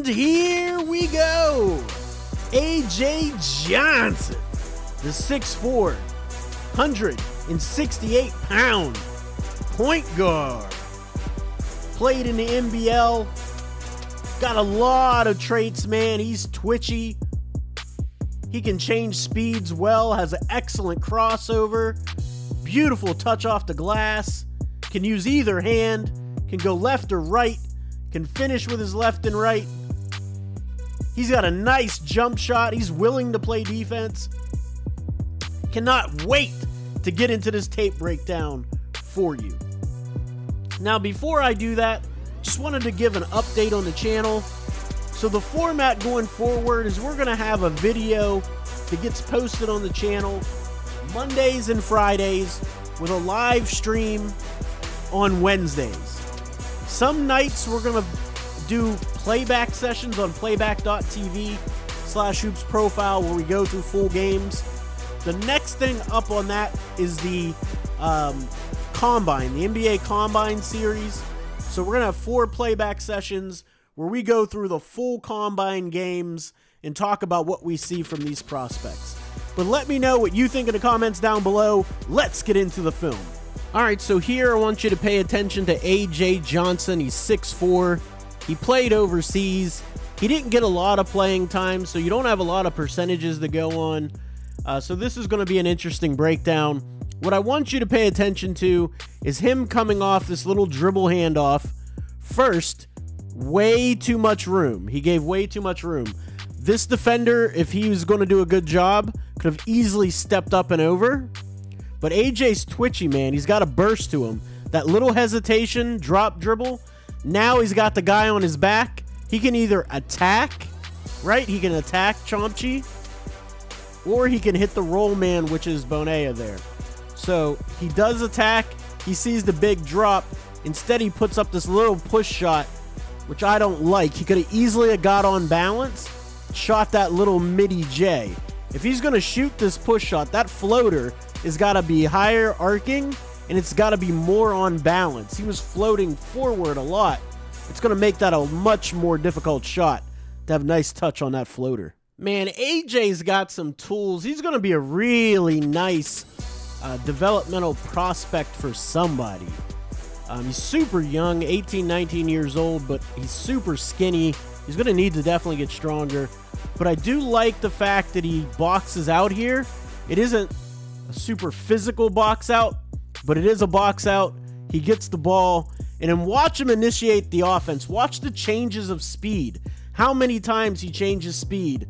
And here we go. AJ Johnson, the 6'4", 168-pound point guard. Played in the NBL. Got a lot of traits, man. He's twitchy. He can change speeds well. Has an excellent crossover. Beautiful touch off the glass. Can use either hand. Can go left or right. Can finish with his left and right. He's got a nice jump shot. He's willing to play defense. Cannot wait to get into this tape breakdown for you. Now, before I do that, just wanted to give an update on the channel. So the format going forward is we're going to have a video that gets posted on the channel Mondays and Fridays with a live stream on Wednesdays. Some nights we're going to do playback sessions on playback.tv/hoops profile where we go through full games. The next thing up on that is the Combine, the NBA Combine series. So we're going to have 4 playback sessions where we go through the full Combine games and talk about what we see from these prospects. But let me know what you think in the comments down below. Let's get into the film. All right, so here I want you to pay attention to AJ Johnson. He's 6'4". He played overseas. He didn't get a lot of playing time, so you don't have a lot of percentages to go on. So this is going to be an interesting breakdown. What I want you to pay attention to is him coming off this little dribble handoff. First, way too much room. He gave way too much room. This defender, if he was going to do a good job, could have easily stepped up and over. But AJ's twitchy, man. He's got a burst to him. That little hesitation, drop dribble. Now he's got the guy on his back. He can either attack, right? He can attack Chomchi, or he can hit the roll man, which is Bonea there. So he does attack. He sees the big drop. Instead, he puts up this little push shot, which I don't like. He could have easily got on balance, shot that little midi J. If he's going to shoot this push shot, that floater has got to be higher arcing, and it's got to be more on balance. He was floating forward a lot. It's going to make that a much more difficult shot to have nice touch on that floater. Man, AJ's got some tools. He's going to be a really nice developmental prospect for somebody. He's super young, 18, 19 years old, but he's super skinny. He's going to need to definitely get stronger. But I do like the fact that he boxes out here. It isn't a super physical box out, but it is a box out. He gets the ball, and then watch him initiate the offense. Watch the changes of speed. How many times he changes speed.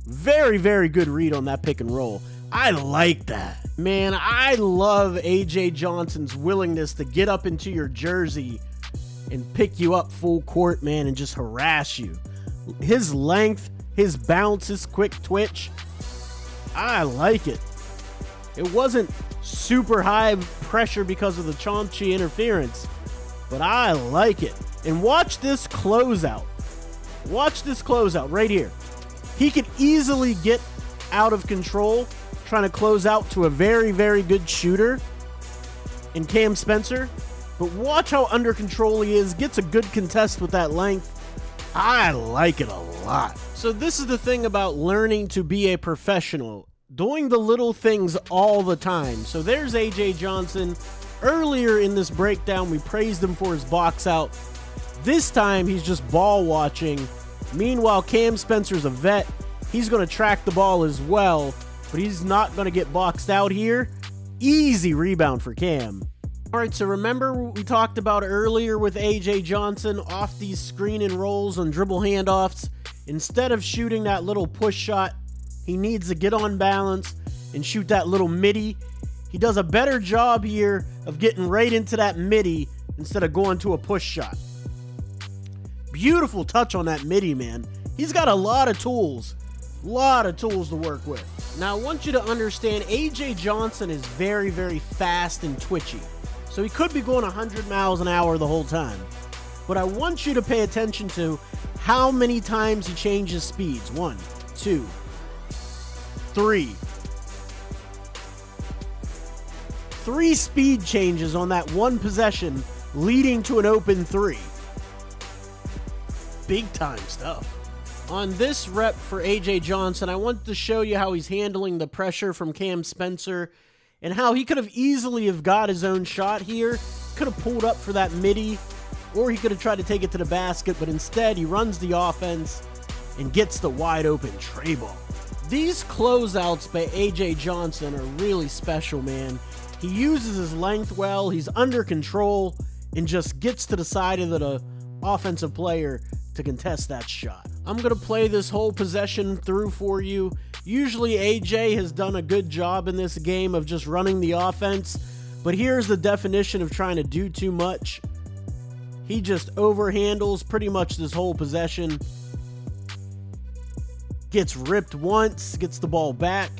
Very, very good read on that pick and roll. I like that. Man, I love AJ Johnson's willingness to get up into your jersey and pick you up full court, man, and just harass you. His length, his bounce, his quick twitch, I like it. It wasn't super high pressure because of the Chomchi interference, but I like it. And watch this closeout. Watch this closeout right here. He could easily get out of control trying to close out to a very, very good shooter in Cam Spencer. But watch how under control he is. Gets a good contest with that length. I like it a lot. So this is the thing about learning to be a professional. Doing the little things all the time. So there's AJ Johnson. Earlier in this breakdown, we praised him for his box out. This time, he's just ball watching. Meanwhile, Cam Spencer's a vet. He's going to track the ball as well, but he's not going to get boxed out here. Easy rebound for Cam. All right, so remember what we talked about earlier with AJ Johnson off these screen and rolls on dribble handoffs. Instead of shooting that little push shot, he needs to get on balance and shoot that little midi. He does a better job here of getting right into that midi instead of going to a push shot. Beautiful touch on that midi, man. He's got a lot of tools. A lot of tools to work with. Now, I want you to understand AJ Johnson is very, very fast and twitchy. So he could be going 100 miles an hour the whole time. But I want you to pay attention to how many times he changes speeds. 1, 2, 3. 3 speed changes on that one possession, leading to an open 3. big time stuff. On this rep for AJ Johnson, I wanted to show you how he's handling the pressure from Cam Spencer and how he could have easily have got his own shot here, could have pulled up for that midi, or he could have tried to take it to the basket, but instead he runs the offense and gets the wide open tray ball. These closeouts by AJ Johnson are really special, man. He uses his length well, he's under control, and just gets to the side of the offensive player to contest that shot. I'm going to play this whole possession through for you. Usually AJ has done a good job in this game of just running the offense, but here's the definition of trying to do too much. He just overhandles pretty much this whole possession. Gets ripped once, gets the ball back.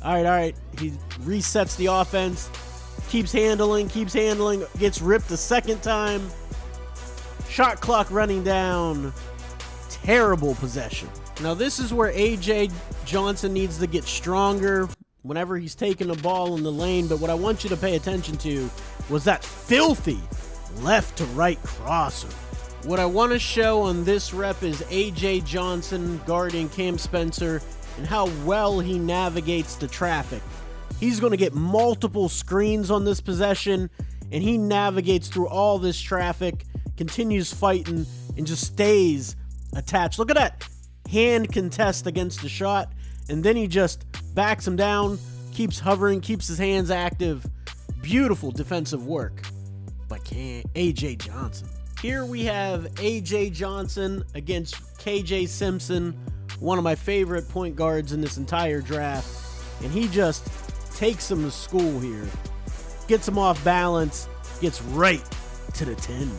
All right. He resets the offense. Keeps handling, gets ripped the second time. Shot clock running down. Terrible possession. Now this is where AJ Johnson needs to get stronger whenever he's taking the ball in the lane, but what I want you to pay attention to was that filthy left to right crosser. What I want to show on this rep is AJ Johnson guarding Cam Spencer and how well he navigates the traffic. He's going to get multiple screens on this possession, and he navigates through all this traffic, continues fighting, and just stays attached. Look at that hand contest against the shot, and then he just backs him down, keeps hovering, keeps his hands active. Beautiful defensive work by AJ Johnson. Here we have AJ Johnson against KJ Simpson, one of my favorite point guards in this entire draft, and he just takes him to school here, gets him off balance, gets right to the 10.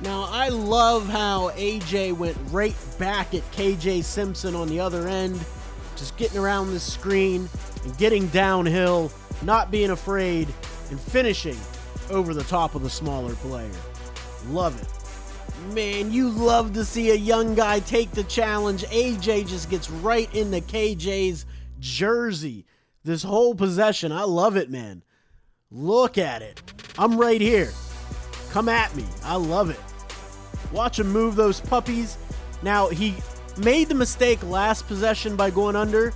Now, I love how AJ went right back at KJ Simpson on the other end, just getting around this screen and getting downhill, not being afraid, and finishing over the top of the smaller player. Love it. Man, you love to see a young guy take the challenge. AJ just gets right into KJ's jersey. This whole possession, I love it, man. Look at it. I'm right here. Come at me. I love it. Watch him move those puppies. Now, he made the mistake last possession by going under.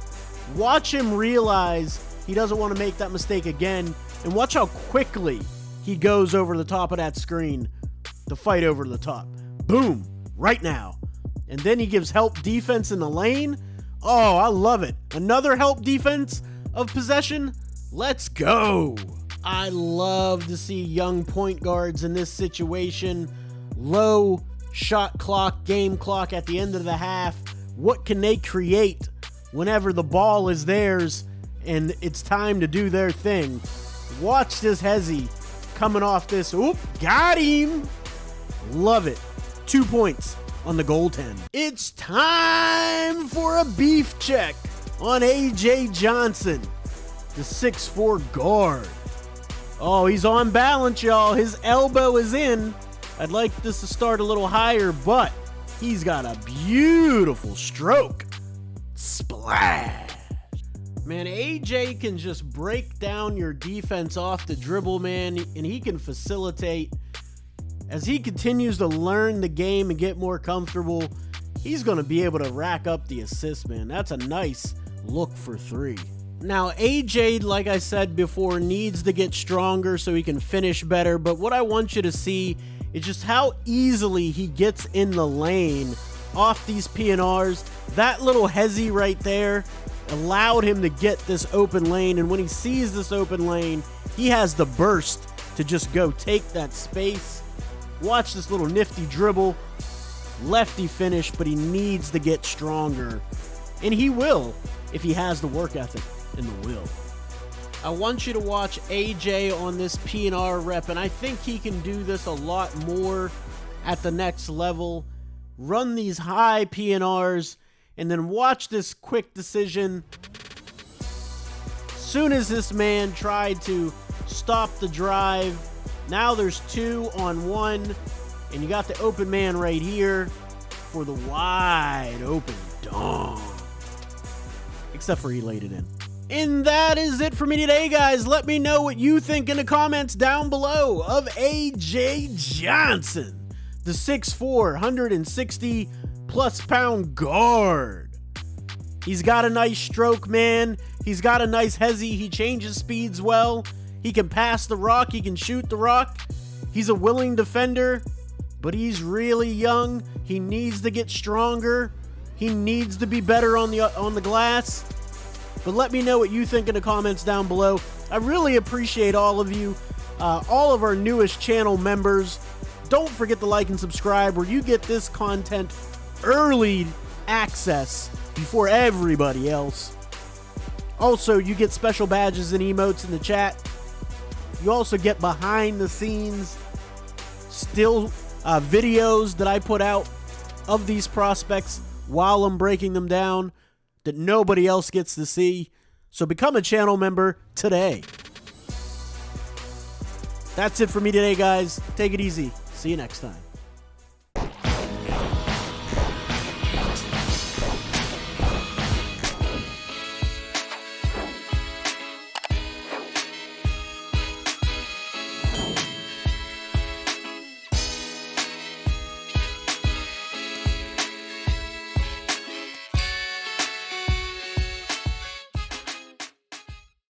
Watch him realize he doesn't want to make that mistake again. And watch how quickly he goes over the top of that screen to fight over the top. Boom. Right now. And then he gives help defense in the lane. Oh, I love it. Another help defense of possession. Let's go. I love to see young point guards in this situation. Low shot clock, game clock at the end of the half. What can they create whenever the ball is theirs and it's time to do their thing? Watch this hezzy coming off this. Oop, got him. Love it. 2 points on the goaltend. It's time for a beef check on AJ Johnson, the 6'4" guard. Oh, he's on balance, y'all. His elbow is in. I'd like this to start a little higher, but he's got a beautiful stroke. Splash. Man, AJ can just break down your defense off the dribble, man, and he can facilitate. As he continues to learn the game and get more comfortable, he's going to be able to rack up the assists, man. That's a nice look for 3. Now, AJ, like I said before, needs to get stronger so he can finish better, but what I want you to see is just how easily he gets in the lane off these PNRs. That little hezzy right there allowed him to get this open lane, and when he sees this open lane, he has the burst to just go take that space. Watch this little nifty dribble, lefty finish, but he needs to get stronger, and he will if he has the work ethic and the will. I want you to watch AJ on this PNR rep, and I think he can do this a lot more at the next level. Run these high PNRs, and then watch this quick decision. Soon as this man tried to stop the drive, now there's 2 on 1, and you got the open man right here for the wide open dunk. Except for he laid it in. And that is it for me today, guys. Let me know what you think in the comments down below of AJ Johnson, the 6'4", 160 plus pound guard. He's got a nice stroke, man. He's got a nice hezzy. He changes speeds well. He can pass the rock. He can shoot the rock. He's a willing defender, but he's really young. He needs to get stronger. He needs to be better on the glass. But let me know what you think in the comments down below. I really appreciate all of you, all of our newest channel members. Don't forget to like and subscribe, where you get this content early access before everybody else. Also, you get special badges and emotes in the chat. You also get behind the scenes still videos that I put out of these prospects while I'm breaking them down that nobody else gets to see. So become a channel member today. That's it for me today, guys. Take it easy. See you next time.